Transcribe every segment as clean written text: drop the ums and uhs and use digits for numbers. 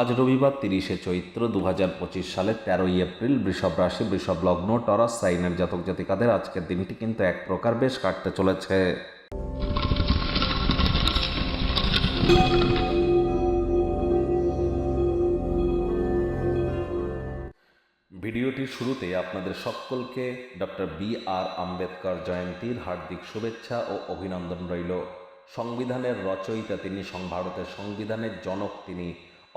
আজ রবিবার 30শে চৈত্র 2025 সালের 13ই এপ্রিল। বৃষভ রাশি, বৃষভ লগ্ন, টরাস সাইনের জাতক জাতিকাদের আজকের দিনটি কিন্তু এক প্রকার বেশ কাটতে চলেছে। ভিডিওটির শুরুতে আপনাদের সকলকে ডক্টর বি.আর. আম্বেদকর জয়ন্তীর হার্দিক শুভেচ্ছা ও অভিনন্দন রইল। সংবিধানের রচয়িতা তিনি, ভারতের সংবিধানের জনক তিনি।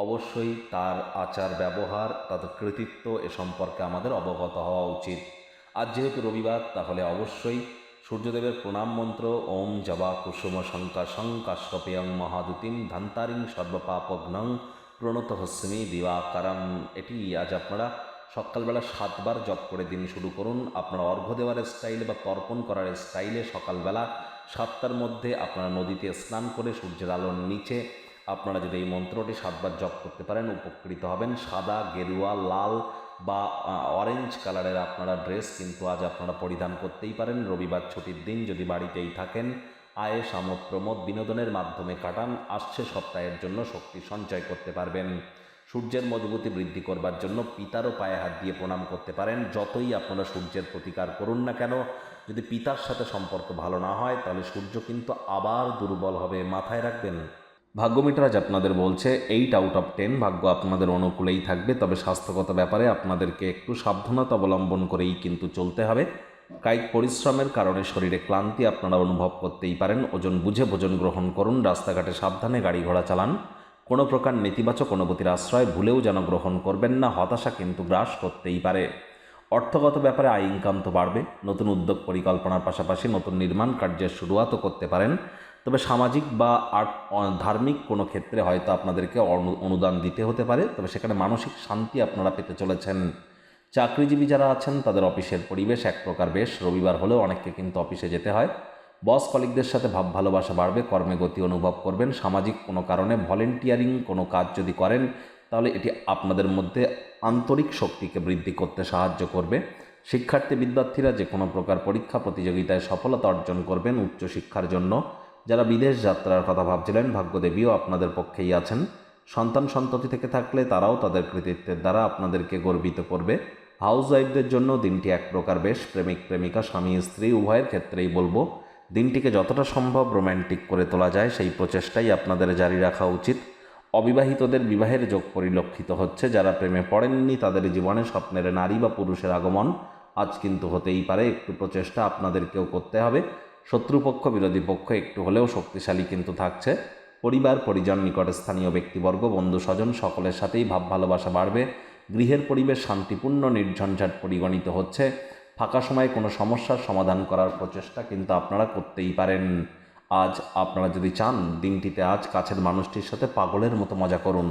অবশ্যই তার আচার ব্যবহার, তার কৃতিত্ব এ সম্পর্কে আমাদের অবগত হওয়া উচিত। আজ যেহেতু রবিবার, তাহলে অবশ্যই সূর্যদেবের প্রণাম মন্ত্র ওম জবা কুসুম শঙ্কাশং কাশ্যপেয়ং মহাদুতিম ধান্তারিং সর্বপাপঘ্নং প্রণতহস্মি দিবাকারম, এটি আজ আপনারা সকালবেলা 7 বার জপ করে দিন শুরু করুন। আপনারা অর্ঘ্য দেওয়ার স্টাইলে বা তর্পণ করার স্টাইলে সকালবেলা 7টার মধ্যে আপনারা নদীতে স্নান করে সূর্যের আলোর নিচে আপনারা যদি এই মন্ত্রটি 7 বার জপ করতে পারেন উপকৃত হবেন। সাদা, গেরুয়া, লাল বা অরেঞ্জ কালারের আপনারা ড্রেস কিন্তু আজ আপনারা পরিধান করতেই পারেন। রবিবার ছুটির দিন, যদি বাড়িতেই থাকেন আয়েস আমোদ প্রমোদ বিনোদনের মাধ্যমে কাটান। আসছে সপ্তাহের জন্য শক্তি সঞ্চয় করতে পারবেন। সূর্যের মজবুতি বৃদ্ধি করবার জন্য পিতারও পায়ে হাত দিয়ে প্রণাম করতে পারেন। যতই আপনারা সূর্যের প্রতিকার করুন না কেন, যদি পিতার সাথে সম্পর্ক ভালো না হয় তাহলে সূর্য কিন্তু আবার দুর্বল হবে, মাথায় রাখবেন। ভাগ্যমিটার আজ আপনাদের বলছে 8 আউট অফ 10 ভাগ্য আপনাদের অনুকূলেই থাকবে। তবে স্বাস্থ্যগত ব্যাপারে আপনাদেরকে একটু সাবধানতা অবলম্বন করেই কিন্তু চলতে হবে। কায়িক পরিশ্রমের কারণে শরীরে ক্লান্তি আপনারা অনুভব করতেই পারেন। ওজন বুঝে ভোজন গ্রহণ করুন। রাস্তাঘাটে সাবধানে গাড়ি ঘোড়া চালান। কোনো প্রকার নেতিবাচক অনুভূতির আশ্রয় ভুলেও যেন গ্রহণ করবেন না, হতাশা কিন্তু গ্রাস করতেই পারে। অর্থগত ব্যাপারে আয় ইনকাম তো বাড়বে। নতুন উদ্যোগ পরিকল্পনার পাশাপাশি নতুন নির্মাণ কার্যের শুরুয়াতও করতে পারেন। তবে সামাজিক বা ধার্মিক কোনো ক্ষেত্রে হয়তো আপনাদেরকে অনুদান দিতে হতে পারে, তবে সেখানে মানসিক শান্তি আপনারা পেতে চলেছেন। চাকরিজীবী যারা আছেন তাদের অফিসের পরিবেশ এক প্রকার বেশ। রবিবার হলেও অনেককে কিন্তু অফিসে যেতে হয়। বস কলিগদের সাথে ভাব ভালোবাসা বাড়বে, কর্মে গতি অনুভব করবেন। সামাজিক কোনো কারণে ভলেন্টিয়ারিং কোনো কাজ যদি করেন তাহলে এটি আপনাদের মধ্যে আন্তরিক শক্তিকে বৃদ্ধি করতে সাহায্য করবে। শিক্ষার্থী বিদ্যার্থীরা যে কোনো প্রকার পরীক্ষা প্রতিযোগিতায় সফলতা অর্জন করবেন। উচ্চশিক্ষার জন্য যারা বিদেশ যাত্রার কথা ভাবছিলেন, ভাগ্যদেবীও আপনাদের পক্ষেই আছেন। সন্তান সন্ততি থেকে থাকলে তারাও তাদের কৃতিত্বের দ্বারা আপনাদেরকে গর্বিত করবে। হাউস ওয়াইফদের জন্য দিনটি এক প্রকার বেশ। প্রেমিক প্রেমিকা, স্বামী স্ত্রী উভয়ের ক্ষেত্রেই বলবো দিনটিকে যতটা সম্ভব রোম্যান্টিক করে তোলা যায় সেই প্রচেষ্টাই আপনাদের জারি রাখা উচিত। অবিবাহিতদের বিবাহের যোগ পরিলক্ষিত হচ্ছে। যারা প্রেমে পড়েননি তাদের জীবনে স্বপ্নের নারী বা পুরুষের আগমন আজ কিন্তু হতেই পারে। একটু প্রচেষ্টা আপনাদেরকেও করতে হবে। শত্রুপক্ষ বিরোধী পক্ষ একটু হলেও শক্তিশালী কিন্তু থাকছে। পরিবার পরিজন, নিকটস্থানীয় ব্যক্তিবর্গ, বন্ধু স্বজন সকলের সাথেই ভাব ভালোবাসা বাড়বে। গৃহের পরিবেশ শান্তিপূর্ণ, নির্ঝঞ্ঝাট পরিগণিত হচ্ছে। ফাঁকা সময়ে কোনো সমস্যার সমাধান করার প্রচেষ্টা কিন্তু আপনারা করতেই পারেন। আজ আপনারা যদি চান দিনটিতে আজ কাছের মানুষটির সাথে পাগলের মতো মজা করুন।